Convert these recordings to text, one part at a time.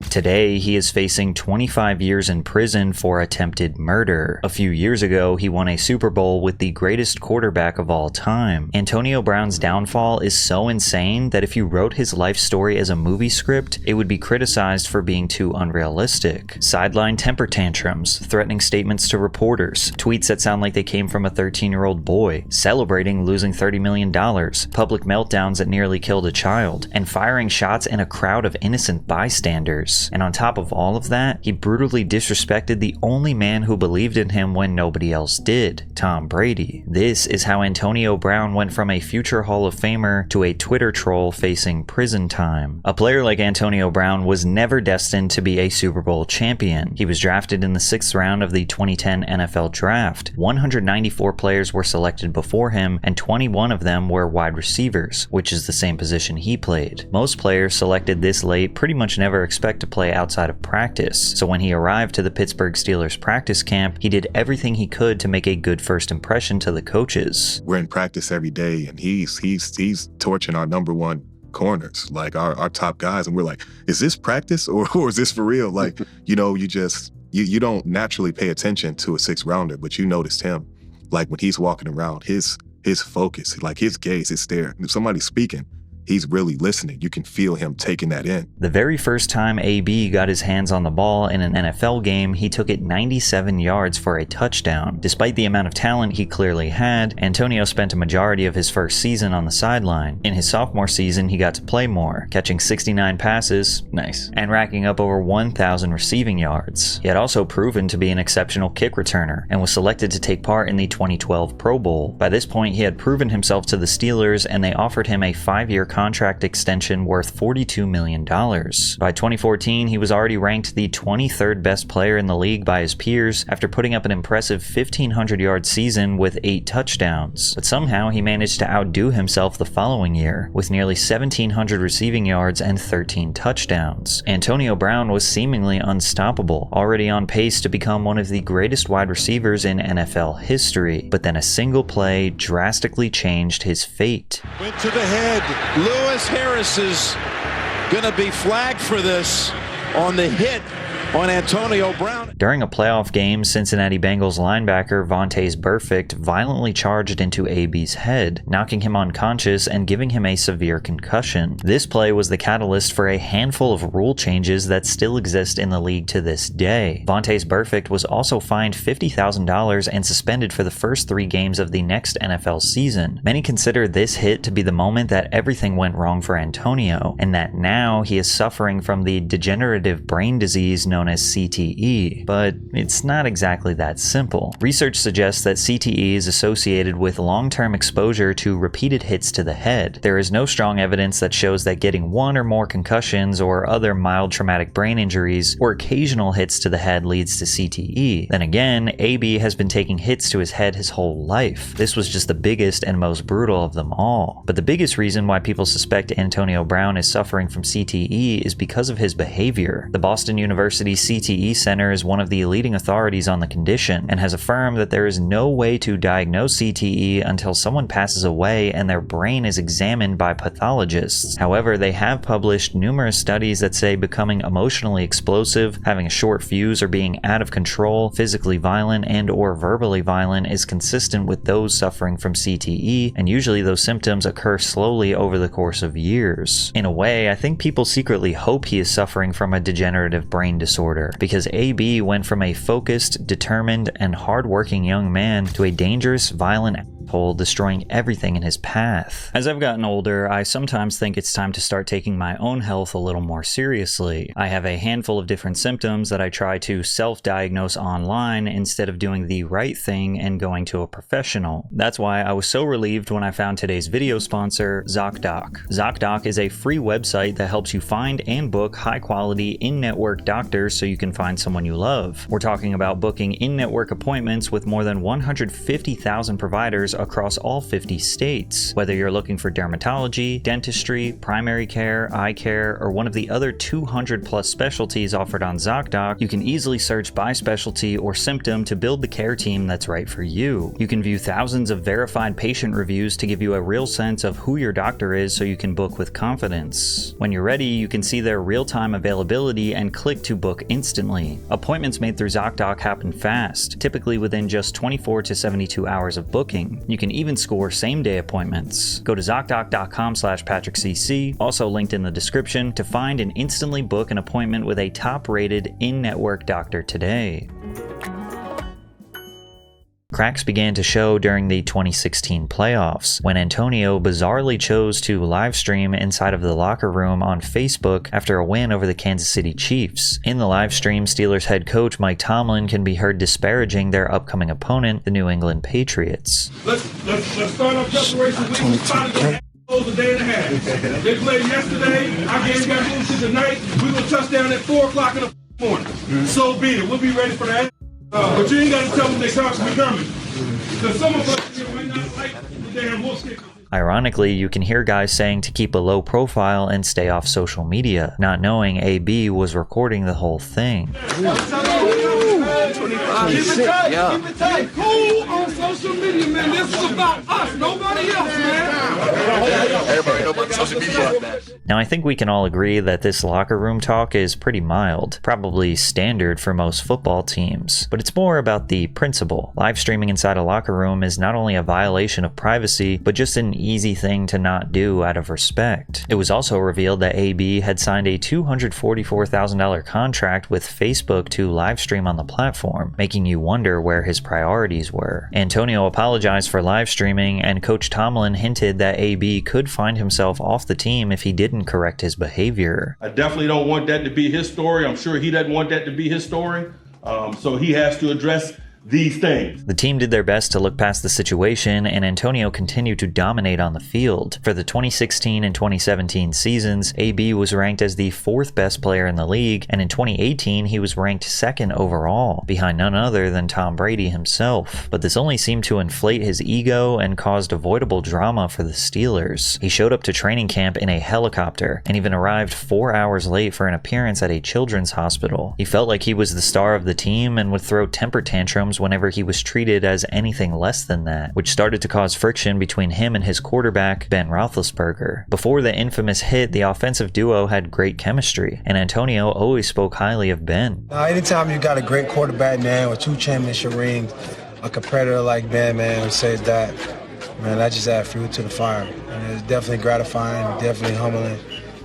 Today, he is facing 25 years in prison for attempted murder. A few years ago, he won a Super Bowl with the greatest quarterback of all time. Antonio Brown's downfall is so insane that if you wrote his life story as a movie script, it would be criticized for being too unrealistic. Sideline temper tantrums, threatening statements to reporters, tweets that sound like they came from a 13-year-old boy, celebrating losing $30 million, public meltdowns that nearly killed a child, and firing shots in a crowd of innocent bystanders. And on top of all of that, he brutally disrespected the only man who believed in him when nobody else did, Tom Brady. This is how Antonio Brown went from a future Hall of Famer to a Twitter troll facing prison time. A player like Antonio Brown was never destined to be a Super Bowl champion. He was drafted in the 6th round of the 2010 NFL Draft. 194 players were selected before him, and 21 of them were wide receivers, which is the same position he played. Most players selected this late pretty much never expect to play outside of practice, so when he arrived to the Pittsburgh Steelers practice camp, he did everything he could to make a good first impression to the coaches. We're in practice every day, and he's torching our number one corners, like our top guys, and we're like, is this practice or is this for real? Like, you don't naturally pay attention to a 6th rounder, but you noticed him. Like when he's walking around, his focus, like his gaze, his stare. If somebody's speaking, he's really listening. You can feel him taking that in. The very first time AB got his hands on the ball in an NFL game, he took it 97 yards for a touchdown. Despite the amount of talent he clearly had, Antonio spent a majority of his first season on the sideline. In his sophomore season, he got to play more, catching 69 passes, nice, and racking up over 1,000 receiving yards. He had also proven to be an exceptional kick returner, and was selected to take part in the 2012 Pro Bowl. By this point, he had proven himself to the Steelers, and they offered him a 5-year contract extension worth $42 million. By 2014, he was already ranked the 23rd best player in the league by his peers after putting up an impressive 1,500-yard season with 8 touchdowns. But somehow he managed to outdo himself the following year, with nearly 1,700 receiving yards and 13 touchdowns. Antonio Brown was seemingly unstoppable, already on pace to become one of the greatest wide receivers in NFL history. But then a single play drastically changed his fate. Went to the head. Lewis Harris is going to be flagged for this on the hit on Antonio Brown. During a playoff game, Cincinnati Bengals linebacker Vontaze Burfict violently charged into AB's head, knocking him unconscious and giving him a severe concussion. This play was the catalyst for a handful of rule changes that still exist in the league to this day. Vontaze Burfict was also fined $50,000 and suspended for the first 3 games of the next NFL season. Many consider this hit to be the moment that everything went wrong for Antonio, and that now he is suffering from the degenerative brain disease known as CTE, but it's not exactly that simple. Research suggests that CTE is associated with long-term exposure to repeated hits to the head. There is no strong evidence that shows that getting 1 or more concussions or other mild traumatic brain injuries or occasional hits to the head leads to CTE. Then again, AB has been taking hits to his head his whole life. This was just the biggest and most brutal of them all. But the biggest reason why people suspect Antonio Brown is suffering from CTE is because of his behavior. The Boston University CTE Center is one of the leading authorities on the condition and has affirmed that there is no way to diagnose CTE until someone passes away and their brain is examined by pathologists. However, they have published numerous studies that say becoming emotionally explosive, having a short fuse, or being out of control, physically violent, and or verbally violent is consistent with those suffering from CTE, and usually those symptoms occur slowly over the course of years. In a way, I think people secretly hope he is suffering from a degenerative brain disorder, because AB went from a focused, determined, and hard-working young man to a dangerous, violent asshole, destroying everything in his path. As I've gotten older, I sometimes think it's time to start taking my own health a little more seriously. I have a handful of different symptoms that I try to self-diagnose online instead of doing the right thing and going to a professional. That's why I was so relieved when I found today's video sponsor, ZocDoc. ZocDoc is a free website that helps you find and book high-quality, in-network doctors so you can find someone you love. We're talking about booking in-network appointments with more than 150,000 providers across all 50 states. Whether you're looking for dermatology, dentistry, primary care, eye care, or one of the other 200 plus specialties offered on ZocDoc, you can easily search by specialty or symptom to build the care team that's right for you. You can view thousands of verified patient reviews to give you a real sense of who your doctor is so you can book with confidence. When you're ready, you can see their real-time availability and click to book instantly. Appointments made through ZocDoc happen fast, typically within just 24 to 72 hours of booking. You can even score same-day appointments. Go to ZocDoc.com/PatrickCC, also linked in the description, to find and instantly book an appointment with a top-rated in-network doctor today. Cracks began to show during the 2016 playoffs, when Antonio bizarrely chose to livestream inside of the locker room on Facebook after a win over the Kansas City Chiefs. In the livestream, Steelers head coach Mike Tomlin can be heard disparaging their upcoming opponent, the New England Patriots. Let's start off preparation. We spotted the a day and a half. They played yesterday. Our game got moved to tonight. We will touch down at 4 o'clock in the morning. So be it. We'll be ready for that. But you ain't got to tell them they constantly coming. Because some of us might not like the damn wolf stick. Ironically, you can hear guys saying to keep a low profile and stay off social media, not knowing AB was recording the whole thing. Keep it tight. Cool on social media, man. This is about us, nobody else, man. Everybody know about social media. Now, I think we can all agree that this locker room talk is pretty mild, probably standard for most football teams, but it's more about the principle. Live streaming inside a locker room is not only a violation of privacy, but just an easy thing to not do out of respect. It was also revealed that AB had signed a $244,000 contract with Facebook to live stream on the platform, making you wonder where his priorities were. Antonio apologized for live streaming, and Coach Tomlin hinted that AB could find himself off the team if he didn't correct his behavior. I definitely don't want that to be his story. I'm sure he doesn't want that to be his story. So he has to address these things. The team did their best to look past the situation, and Antonio continued to dominate on the field. For the 2016 and 2017 seasons, AB was ranked as the 4th best player in the league, and in 2018 he was ranked 2nd overall, behind none other than Tom Brady himself. But this only seemed to inflate his ego and caused avoidable drama for the Steelers. He showed up to training camp in a helicopter, and even arrived 4 hours late for an appearance at a children's hospital. He felt like he was the star of the team and would throw temper tantrums whenever he was treated as anything less than that, which started to cause friction between him and his quarterback, Ben Roethlisberger. Before the infamous hit, the offensive duo had great chemistry, and Antonio always spoke highly of Ben. Anytime you got a great quarterback, man, with 2 championship rings, a competitor like Ben, man, who says that, man, that just adds fuel to the fire. And it's definitely gratifying, definitely humbling.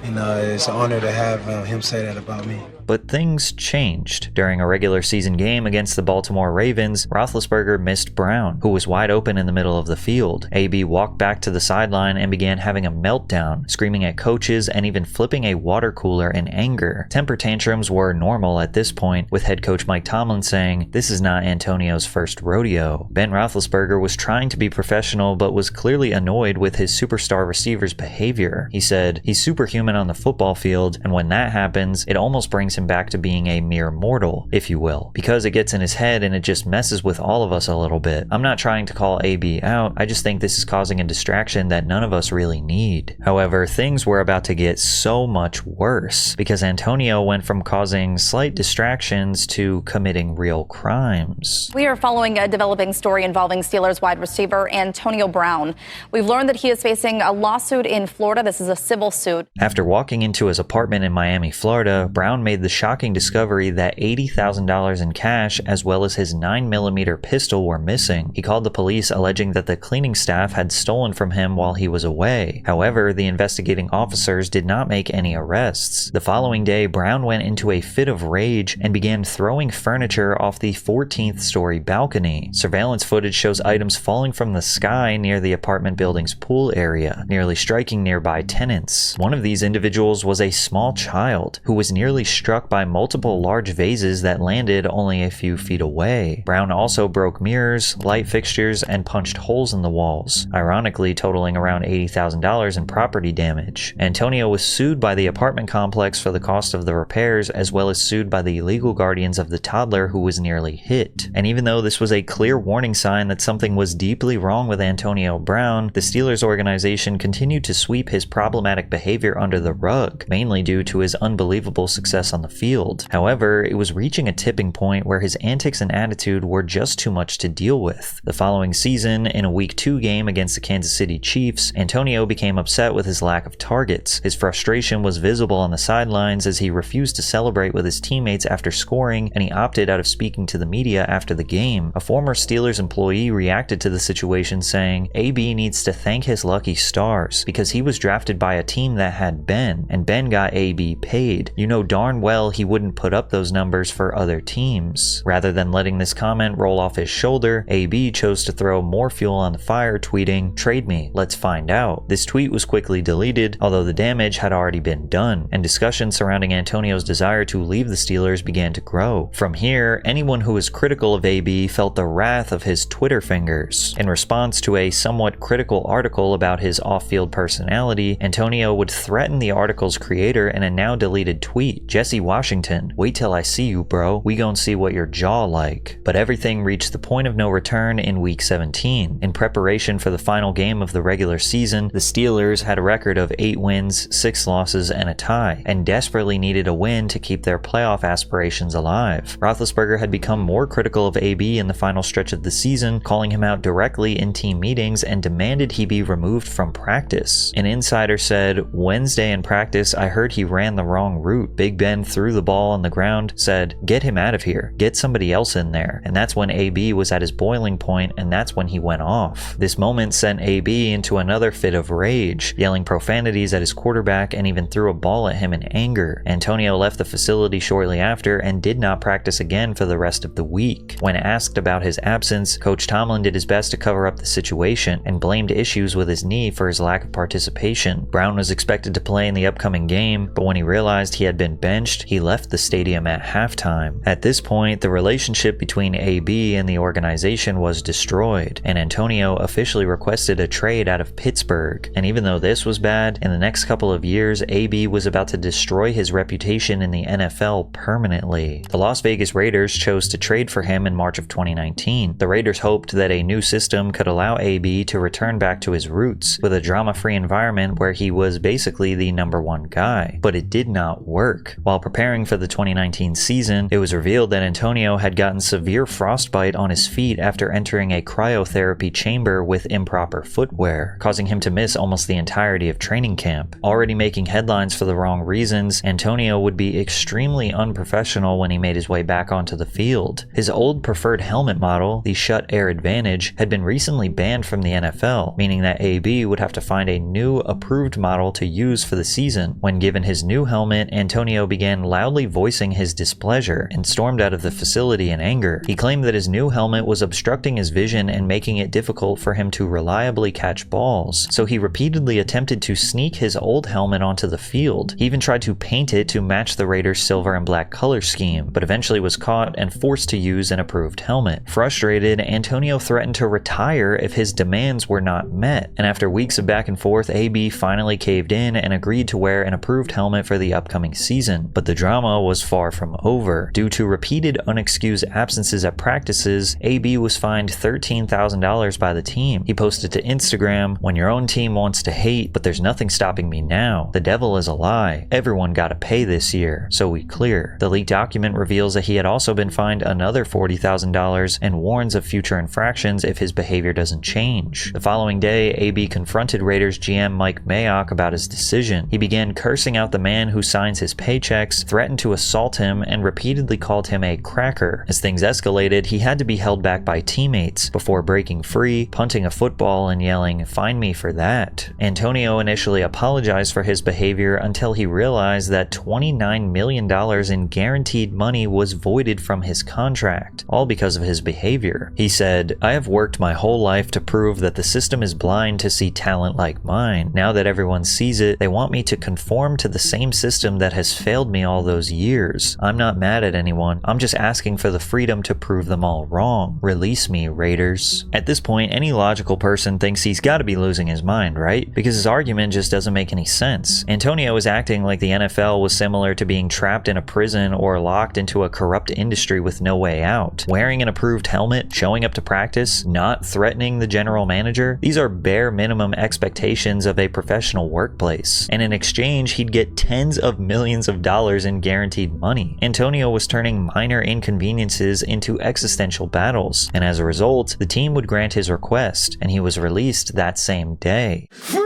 It's an honor to have him say that about me. But things changed. During a regular season game against the Baltimore Ravens, Roethlisberger missed Brown, who was wide open in the middle of the field. AB walked back to the sideline and began having a meltdown, screaming at coaches and even flipping a water cooler in anger. Temper tantrums were normal at this point, with head coach Mike Tomlin saying, "This is not Antonio's first rodeo." Ben Roethlisberger was trying to be professional, but was clearly annoyed with his superstar receiver's behavior. He said, "He's superhuman on the football field, and when that happens, it almost brings him back to being a mere mortal, if you will, because it gets in his head and it just messes with all of us a little bit. I'm not trying to call AB out, I just think this is causing a distraction that none of us really need." However, things were about to get so much worse, because Antonio went from causing slight distractions to committing real crimes. We are following a developing story involving Steelers wide receiver Antonio Brown. We've learned that he is facing a lawsuit in Florida. This is a civil suit. After walking into his apartment in Miami, Florida, Brown made the shocking discovery that $80,000 in cash as well as his 9mm pistol were missing. He called the police, alleging that the cleaning staff had stolen from him while he was away. However, the investigating officers did not make any arrests. The following day, Brown went into a fit of rage and began throwing furniture off the 14th story balcony. Surveillance footage shows items falling from the sky near the apartment building's pool area, nearly striking nearby tenants. One of these individuals was a small child who was nearly struck struck by multiple large vases that landed only a few feet away. Brown also broke mirrors, light fixtures, and punched holes in the walls, ironically totaling around $80,000 in property damage. Antonio was sued by the apartment complex for the cost of the repairs, as well as sued by the legal guardians of the toddler who was nearly hit. And even though this was a clear warning sign that something was deeply wrong with Antonio Brown, the Steelers organization continued to sweep his problematic behavior under the rug, mainly due to his unbelievable success on the field. However, it was reaching a tipping point where his antics and attitude were just too much to deal with. The following season, in a Week 2 game against the Kansas City Chiefs, Antonio became upset with his lack of targets. His frustration was visible on the sidelines as he refused to celebrate with his teammates after scoring, and he opted out of speaking to the media after the game. A former Steelers employee reacted to the situation saying, "AB needs to thank his lucky stars because he was drafted by a team that had Ben, and Ben got AB paid. You know darn well he wouldn't put up those numbers for other teams." Rather than letting this comment roll off his shoulder, AB chose to throw more fuel on the fire, tweeting, "Trade me, let's find out." This tweet was quickly deleted, although the damage had already been done, and discussion surrounding Antonio's desire to leave the Steelers began to grow. From here, anyone who was critical of AB felt the wrath of his Twitter fingers. In response to a somewhat critical article about his off-field personality, Antonio would threaten the article's creator in a now deleted tweet, "Jesse Washington, wait till I see you, bro. We gon' see what your jaw like." But everything reached the point of no return in Week 17. In preparation for the final game of the regular season, the Steelers had a record of 8 wins, 6 losses, and a tie, and desperately needed a win to keep their playoff aspirations alive. Roethlisberger had become more critical of AB in the final stretch of the season, calling him out directly in team meetings and demanded he be removed from practice. An insider said, "Wednesday in practice, I heard he ran the wrong route. Big Ben threw the ball on the ground, said, 'Get him out of here, get somebody else in there.' And that's when AB was at his boiling point, and that's when he went off." This moment sent AB into another fit of rage, yelling profanities at his quarterback and even threw a ball at him in anger. Antonio left the facility shortly after and did not practice again for the rest of the week. When asked about his absence, Coach Tomlin did his best to cover up the situation and blamed issues with his knee for his lack of participation. Brown was expected to play in the upcoming game, but when he realized he had been benched, he left the stadium at halftime. At this point, the relationship between AB and the organization was destroyed, and Antonio officially requested a trade out of Pittsburgh. And even though this was bad, in the next couple of years, AB was about to destroy his reputation in the NFL permanently. The Las Vegas Raiders chose to trade for him in March of 2019. The Raiders hoped that a new system could allow AB to return back to his roots, with a drama-free environment where he was basically the #1 guy. But it did not work. While preparing for the 2019 season, it was revealed that Antonio had gotten severe frostbite on his feet after entering a cryotherapy chamber with improper footwear, causing him to miss almost the entirety of training camp. Already making headlines for the wrong reasons, Antonio would be extremely unprofessional when he made his way back onto the field. His old preferred helmet model, the Shut Air Advantage, had been recently banned from the NFL, meaning that AB would have to find a new approved model to use for the season. When given his new helmet, Antonio began loudly voicing his displeasure and stormed out of the facility in anger. He claimed that his new helmet was obstructing his vision and making it difficult for him to reliably catch balls, so he repeatedly attempted to sneak his old helmet onto the field. He even tried to paint it to match the Raiders' silver and black color scheme, but eventually was caught and forced to use an approved helmet. Frustrated, Antonio threatened to retire if his demands were not met, and after weeks of back and forth, AB finally caved in and agreed to wear an approved helmet for the upcoming season. But the drama was far from over. Due to repeated unexcused absences at practices, AB was fined $13,000 by the team. He posted to Instagram, "When your own team wants to hate, but there's nothing stopping me now. The devil is a lie. Everyone gotta pay this year, so we clear." The leaked document reveals that he had also been fined another $40,000 and warns of future infractions if his behavior doesn't change. The following day, AB confronted Raiders GM Mike Mayock about his decision. He began cursing out the man who signs his paychecks, threatened to assault him, and repeatedly called him a cracker. As things escalated, he had to be held back by teammates before breaking free, punting a football, and yelling, "Find me for that." Antonio initially apologized for his behavior until he realized that $29 million in guaranteed money was voided from his contract, all because of his behavior. He said, "I have worked my whole life to prove that the system is blind to see talent like mine. Now that everyone sees it, they want me to conform to the same system that has failed me me all those years. I'm not mad at anyone. I'm just asking for the freedom to prove them all wrong. Release me, Raiders. At this point, any logical person thinks he's got to be losing his mind, right? Because his argument just doesn't make any sense. Antonio is acting like the NFL was similar to being trapped in a prison or locked into a corrupt industry with no way out. Wearing an approved helmet, showing up to practice, not threatening the general manager, these are bare minimum expectations of a professional workplace. And in exchange, he'd get tens of millions of dollars in guaranteed money. Antonio was turning minor inconveniences into existential battles, and as a result, the team would grant his request, and he was released that same day. Free!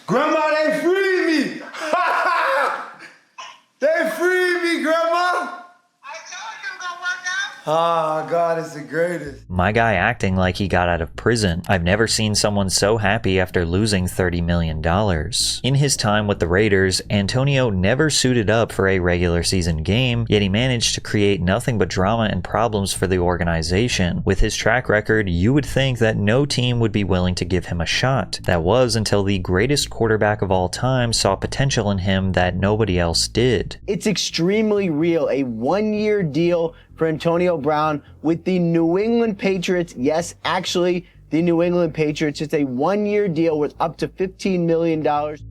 Grandma, they freed me! They freed me, Grandma! I told you it's gonna work out. Oh, God, it's the greatest. My guy acting like he got out of prison. I've never seen someone so happy after losing $30 million. In his time with the Raiders, Antonio never suited up for a regular season game, yet he managed to create nothing but drama and problems for the organization. With his track record, you would think that no team would be willing to give him a shot. That was until the greatest quarterback of all time saw potential in him that nobody else did. It's extremely real. A one-year deal for Antonio Brown with the New England Patriots. Yes, actually, the New England Patriots. It's a one-year deal worth up to $15 million.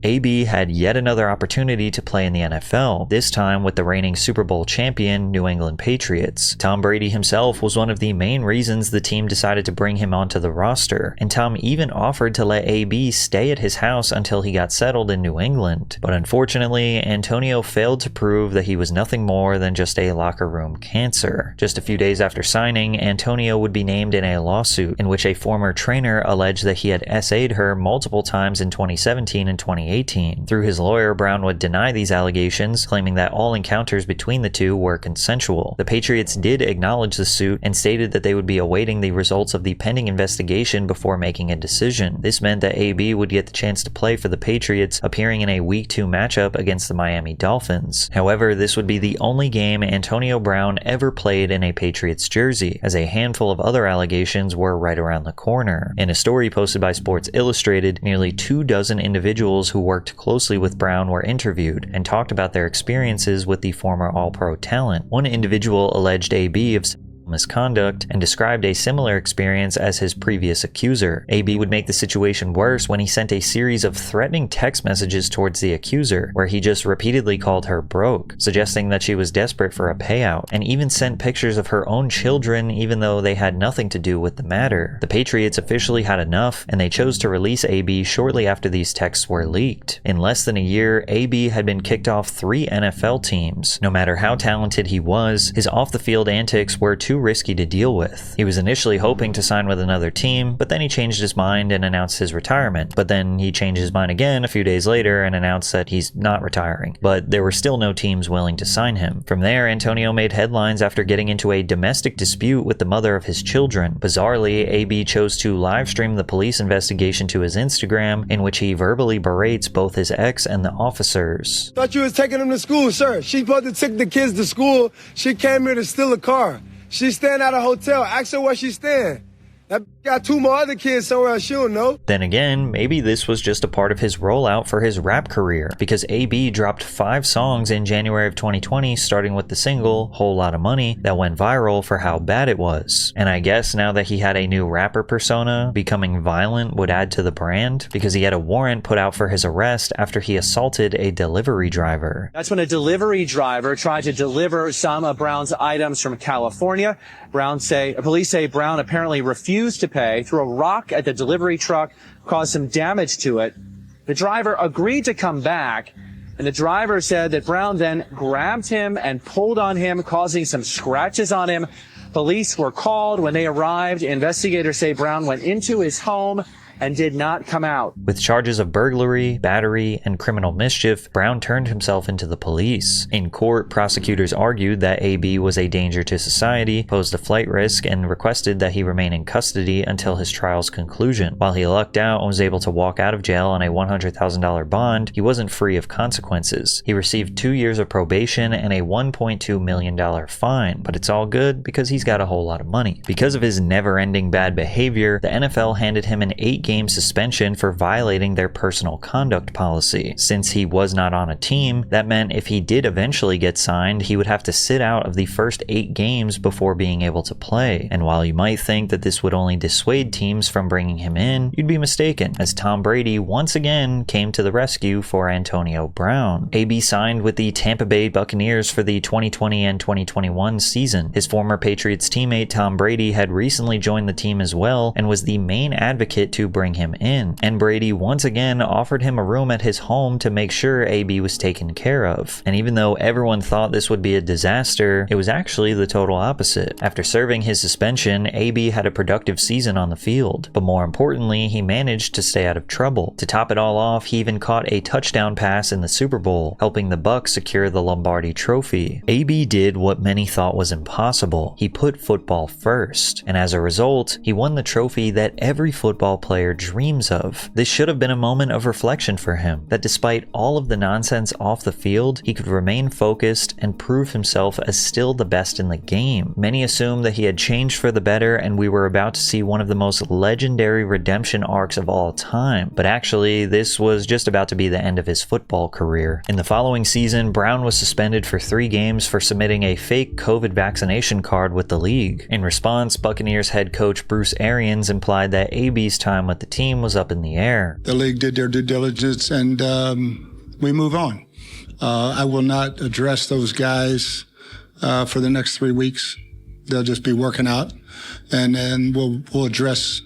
AB had yet another opportunity to play in the NFL, this time with the reigning Super Bowl champion New England Patriots. Tom Brady himself was one of the main reasons the team decided to bring him onto the roster, and Tom even offered to let AB stay at his house until he got settled in New England. But unfortunately, Antonio failed to prove that he was nothing more than just a locker room cancer. Just a few days after signing, Antonio would be named in a lawsuit in which a former trainer alleged that he had SA'd her multiple times in 2017 and 2018. Through his lawyer, Brown would deny these allegations, claiming that all encounters between the two were consensual. The Patriots did acknowledge the suit and stated that they would be awaiting the results of the pending investigation before making a decision. This meant that AB would get the chance to play for the Patriots, appearing in a Week 2 matchup against the Miami Dolphins. However, this would be the only game Antonio Brown ever played in a Patriots jersey, as a handful of other allegations were right around the corner. In a story posted by Sports Illustrated, nearly 24 individuals who worked closely with Brown were interviewed and talked about their experiences with the former All-Pro talent. One individual alleged AB of misconduct and described a similar experience as his previous accuser. AB would make the situation worse when he sent a series of threatening text messages towards the accuser, where he just repeatedly called her broke, suggesting that she was desperate for a payout, and even sent pictures of her own children even though they had nothing to do with the matter. The Patriots officially had enough, and they chose to release AB shortly after these texts were leaked. In less than a year, AB had been kicked off 3 NFL teams. No matter how talented he was, his off-the-field antics were too risky to deal with. He was initially hoping to sign with another team, but then he changed his mind and announced his retirement. But then he changed his mind again a few days later and announced that he's not retiring. But there were still no teams willing to sign him. From there, Antonio made headlines after getting into a domestic dispute with the mother of his children. Bizarrely, AB chose to live stream the police investigation to his Instagram, in which he verbally berates both his ex and the officers. Thought you was taking them to school, sir. She supposed to take the kids to school. She came here to steal a car. She's staying at a hotel. Ask her where she's staying. That got 2 more other kids somewhere else, she don't know. Then again, maybe this was just a part of his rollout for his rap career, because AB dropped 5 songs in January of 2020, starting with the single Whole Lotta Money that went viral for how bad it was. And I guess now that he had a new rapper persona, becoming violent would add to the brand, because he had a warrant put out for his arrest after he assaulted a delivery driver. That's when a delivery driver tried to deliver some of Brown's items from California. Police say Brown apparently refused to pay, threw a rock at the delivery truck, caused some damage to it. The driver agreed to come back, and the driver said that Brown then grabbed him and pulled on him, causing some scratches on him. Police were called. When they arrived, investigators say Brown went into his home and did not come out. With charges of burglary, battery, and criminal mischief, Brown turned himself into the police. In court, prosecutors argued that AB was a danger to society, posed a flight risk, and requested that he remain in custody until his trial's conclusion. While he lucked out and was able to walk out of jail on a $100,000 bond, he wasn't free of consequences. He received 2 years of probation and a $1.2 million fine, but it's all good because he's got a whole lot of money. Because of his never-ending bad behavior, the NFL handed him an 8-game suspension for violating their personal conduct policy. Since he was not on a team, that meant if he did eventually get signed, he would have to sit out of the first 8 games before being able to play. And while you might think that this would only dissuade teams from bringing him in, you'd be mistaken, as Tom Brady once again came to the rescue for Antonio Brown. AB signed with the Tampa Bay Buccaneers for the 2020 and 2021 season. His former Patriots teammate Tom Brady had recently joined the team as well and was the main advocate to bring him in. And Brady once again offered him a room at his home to make sure AB was taken care of. And even though everyone thought this would be a disaster, it was actually the total opposite. After serving his suspension, AB had a productive season on the field, but more importantly, he managed to stay out of trouble. To top it all off, he even caught a touchdown pass in the Super Bowl, helping the Bucs secure the Lombardi Trophy. AB did what many thought was impossible. He put football first, and as a result, he won the trophy that every football player dreams of. This should have been a moment of reflection for him, that despite all of the nonsense off the field, he could remain focused and prove himself as still the best in the game. Many assumed that he had changed for the better and we were about to see one of the most legendary redemption arcs of all time, but actually this was just about to be the end of his football career. In the following season, Brown was suspended for 3 games for submitting a fake COVID vaccination card with the league. In response, Buccaneers head coach Bruce Arians implied that AB's time with the team was up in the air. The league did their due diligence and we move on. I will not address those guys for the next 3 weeks. They'll just be working out, and then we'll address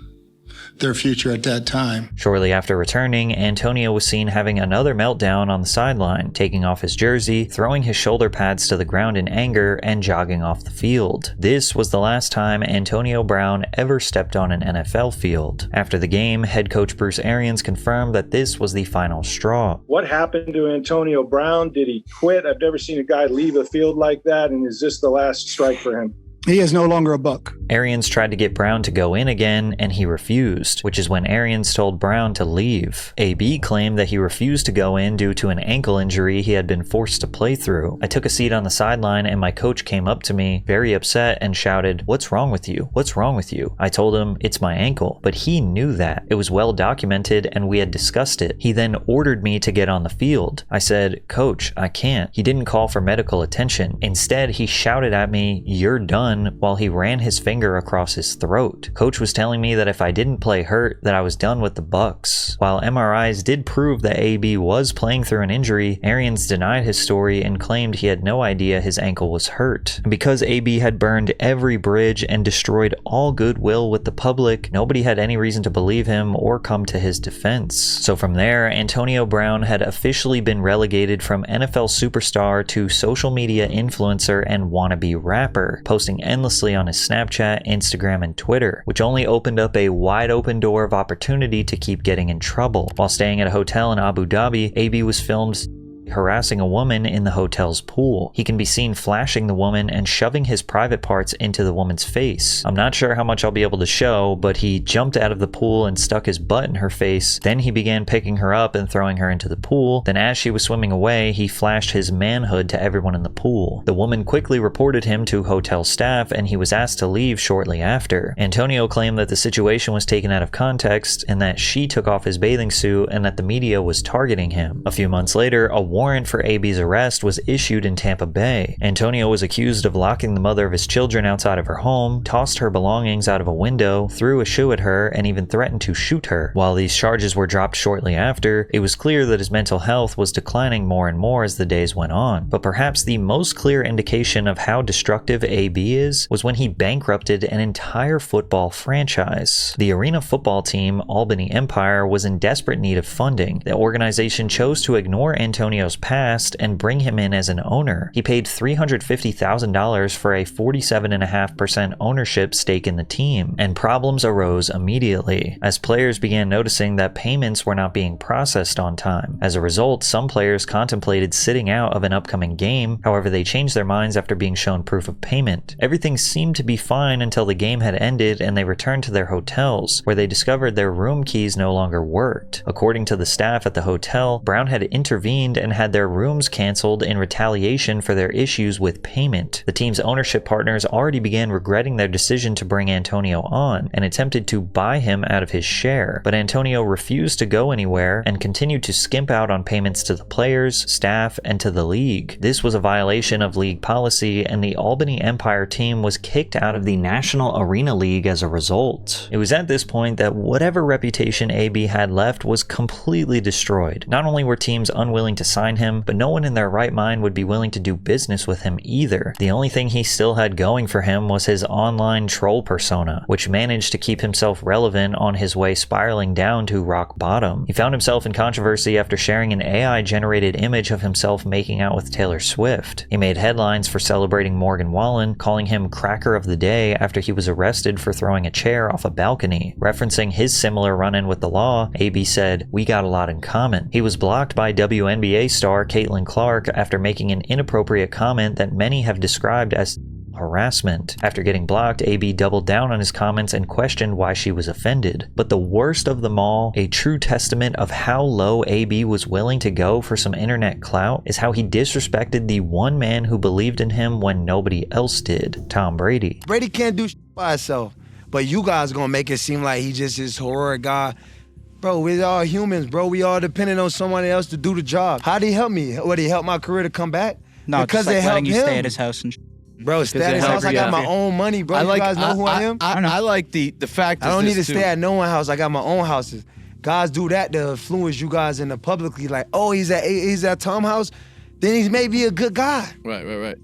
their future at that time. Shortly after returning, Antonio was seen having another meltdown on the sideline, taking off his jersey, throwing his shoulder pads to the ground in anger, and jogging off the field. This was the last time Antonio Brown ever stepped on an NFL field. After the game, head coach Bruce Arians confirmed that this was the final straw. What happened to Antonio Brown? Did he quit? I've never seen a guy leave a field like that, and is this the last strike for him? He is no longer a Buck. Arians tried to get Brown to go in again, and he refused, which is when Arians told Brown to leave. AB claimed that he refused to go in due to an ankle injury he had been forced to play through. I took a seat on the sideline and my coach came up to me, very upset, and shouted, "What's wrong with you? What's wrong with you?" I told him, "It's my ankle," but he knew that. It was well documented and we had discussed it. He then ordered me to get on the field. I said, "Coach, I can't." He didn't call for medical attention. Instead, he shouted at me, "You're done," while he ran his finger across his throat. Coach was telling me that if I didn't play hurt, that I was done with the Bucs. While MRIs did prove that AB was playing through an injury, Arians denied his story and claimed he had no idea his ankle was hurt. And because AB had burned every bridge and destroyed all goodwill with the public, nobody had any reason to believe him or come to his defense. So from there, Antonio Brown had officially been relegated from NFL superstar to social media influencer and wannabe rapper, posting endlessly on his Snapchat, Instagram, and Twitter, which only opened up a wide open door of opportunity to keep getting in trouble. While staying at a hotel in Abu Dhabi, AB was filmed harassing a woman in the hotel's pool. He can be seen flashing the woman and shoving his private parts into the woman's face. I'm not sure how much I'll be able to show, but he jumped out of the pool and stuck his butt in her face. Then he began picking her up and throwing her into the pool. Then as she was swimming away, he flashed his manhood to everyone in the pool. The woman quickly reported him to hotel staff and he was asked to leave shortly after. Antonio claimed that the situation was taken out of context and that she took off his bathing suit and that the media was targeting him. A few months later, a warrant for AB's arrest was issued in Tampa Bay. Antonio was accused of locking the mother of his children outside of her home, tossed her belongings out of a window, threw a shoe at her, and even threatened to shoot her. While these charges were dropped shortly after, it was clear that his mental health was declining more and more as the days went on. But perhaps the most clear indication of how destructive AB is was when he bankrupted an entire football franchise. The arena football team, Albany Empire, was in desperate need of funding. The organization chose to ignore Antonio Antonio's past and bring him in as an owner. He paid $350,000 for a 47.5% ownership stake in the team, and problems arose immediately, as players began noticing that payments were not being processed on time. As a result, some players contemplated sitting out of an upcoming game, however they changed their minds after being shown proof of payment. Everything seemed to be fine until the game had ended and they returned to their hotels, where they discovered their room keys no longer worked. According to the staff at the hotel, Brown had intervened and had their rooms canceled in retaliation for their issues with payment. The team's ownership partners already began regretting their decision to bring Antonio on and attempted to buy him out of his share, but Antonio refused to go anywhere and continued to skimp out on payments to the players, staff, and to the league. This was a violation of league policy, and the Albany Empire team was kicked out of the National Arena League as a result. It was at this point that whatever reputation AB had left was completely destroyed. Not only were teams unwilling to sign him, but no one in their right mind would be willing to do business with him either. The only thing he still had going for him was his online troll persona, which managed to keep himself relevant on his way spiraling down to rock bottom. He found himself in controversy after sharing an AI-generated image of himself making out with Taylor Swift. He made headlines for celebrating Morgan Wallen, calling him Cracker of the Day after he was arrested for throwing a chair off a balcony. Referencing his similar run-in with the law, AB said, "We got a lot in common." He was blocked by WNBA star Caitlin Clark after making an inappropriate comment that many have described as harassment. After getting blocked, AB doubled down on his comments and questioned why she was offended. But the worst of them all, a true testament of how low AB was willing to go for some internet clout, is how he disrespected the one man who believed in him when nobody else did, Tom Brady. Brady can't do shit by himself, but you guys gonna make it seem like he just this horror guy. Bro, we're all humans, bro. We all dependent on someone else to do the job. How'd he help me? Would he help my career to come back? No, because just like they helped letting you him. stay at his house and Bro, stay at his house. I got my own money, bro. You guys know who I am? I like the fact that I don't need to stay at no one house. I got my own houses. Guys do that to influence you guys in the publicly, like, oh, he's at Tom's house, then he may be a good guy. Right.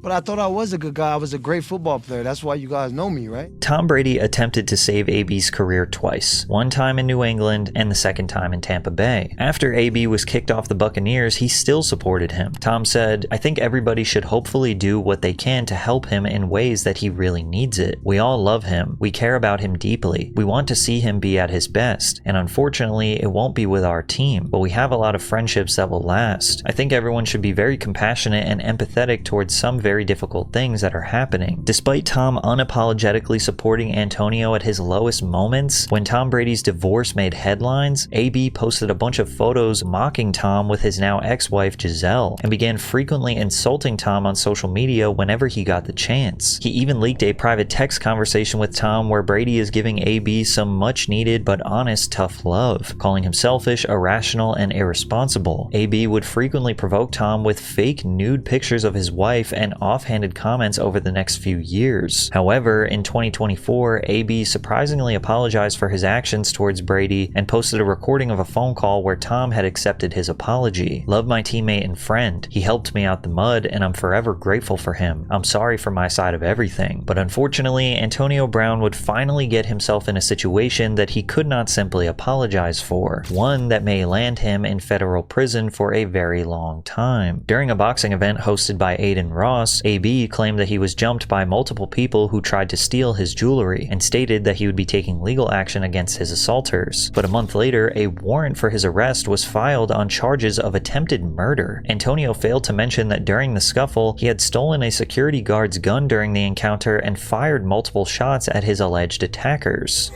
But I thought I was a good guy. I was a great football player. That's why you guys know me, right? Tom Brady attempted to save AB's career twice, one time in New England and the second time in Tampa Bay. After AB was kicked off the Buccaneers, he still supported him. Tom said, "I think everybody should hopefully do what they can to help him in ways that he really needs it. We all love him. We care about him deeply. We want to see him be at his best. And unfortunately, it won't be with our team, but we have a lot of friendships that will last. I think everyone should be very compassionate and empathetic towards some very difficult things that are happening." Despite Tom unapologetically supporting Antonio at his lowest moments, when Tom Brady's divorce made headlines, AB posted a bunch of photos mocking Tom with his now ex-wife Giselle, and began frequently insulting Tom on social media whenever he got the chance. He even leaked a private text conversation with Tom where Brady is giving AB some much needed but honest tough love, calling him selfish, irrational, and irresponsible. AB would frequently provoke Tom with fake nude pictures of his wife and offhanded comments over the next few years. However, in 2024, AB surprisingly apologized for his actions towards Brady and posted a recording of a phone call where Tom had accepted his apology. "Love my teammate and friend. He helped me out the mud and I'm forever grateful for him. I'm sorry for my side of everything." But unfortunately, Antonio Brown would finally get himself in a situation that he could not simply apologize for, one that may land him in federal prison for a very long time. During a boxing event hosted by Aiden Ross, AB claimed that he was jumped by multiple people who tried to steal his jewelry and stated that he would be taking legal action against his assaulters. But a month later, a warrant for his arrest was filed on charges of attempted murder. Antonio failed to mention that during the scuffle, he had stolen a security guard's gun during the encounter and fired multiple shots at his alleged attackers.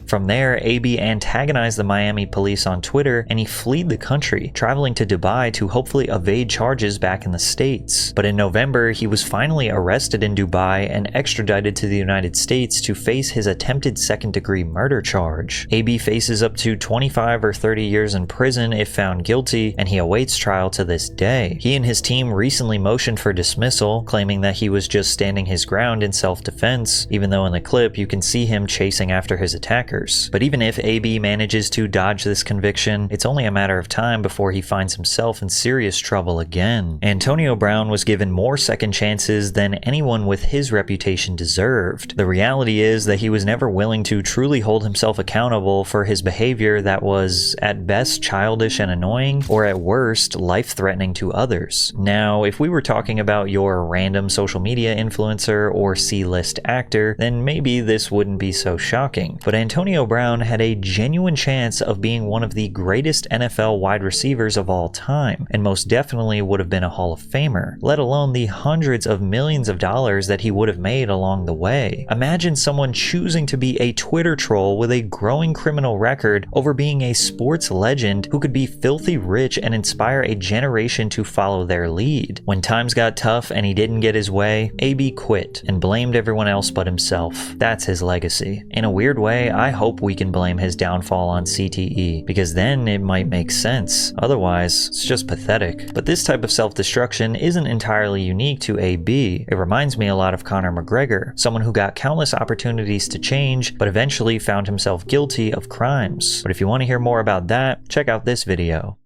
From there, AB antagonized the Miami police on Twitter and he fled the country, traveling to Dubai to hopefully evade charges back in the States. But in November, he was finally arrested in Dubai and extradited to the United States to face his attempted second-degree murder charge. AB faces up to 25 or 30 years in prison if found guilty, and he awaits trial to this day. He and his team recently motioned for dismissal, claiming that he was just standing his ground in self-defense, even though in the clip you can see him chasing after his attacker. linebackers. But even if AB manages to dodge this conviction, it's only a matter of time before he finds himself in serious trouble again. Antonio Brown was given more second chances than anyone with his reputation deserved. The reality is that he was never willing to truly hold himself accountable for his behavior that was at best childish and annoying, or at worst life-threatening to others. Now, if we were talking about your random social media influencer or C-list actor, then maybe this wouldn't be so shocking. But Antonio Brown had a genuine chance of being one of the greatest NFL wide receivers of all time, and most definitely would have been a Hall of Famer, let alone the hundreds of millions of dollars that he would have made along the way. Imagine someone choosing to be a Twitter troll with a growing criminal record over being a sports legend who could be filthy rich and inspire a generation to follow their lead. When times got tough and he didn't get his way, AB quit and blamed everyone else but himself. That's his legacy. In a weird way, I hope we can blame his downfall on CTE, because then it might make sense. Otherwise, it's just pathetic. But this type of self-destruction isn't entirely unique to AB. It reminds me a lot of Conor McGregor, someone who got countless opportunities to change, but eventually found himself guilty of crimes. But if you want to hear more about that, check out this video.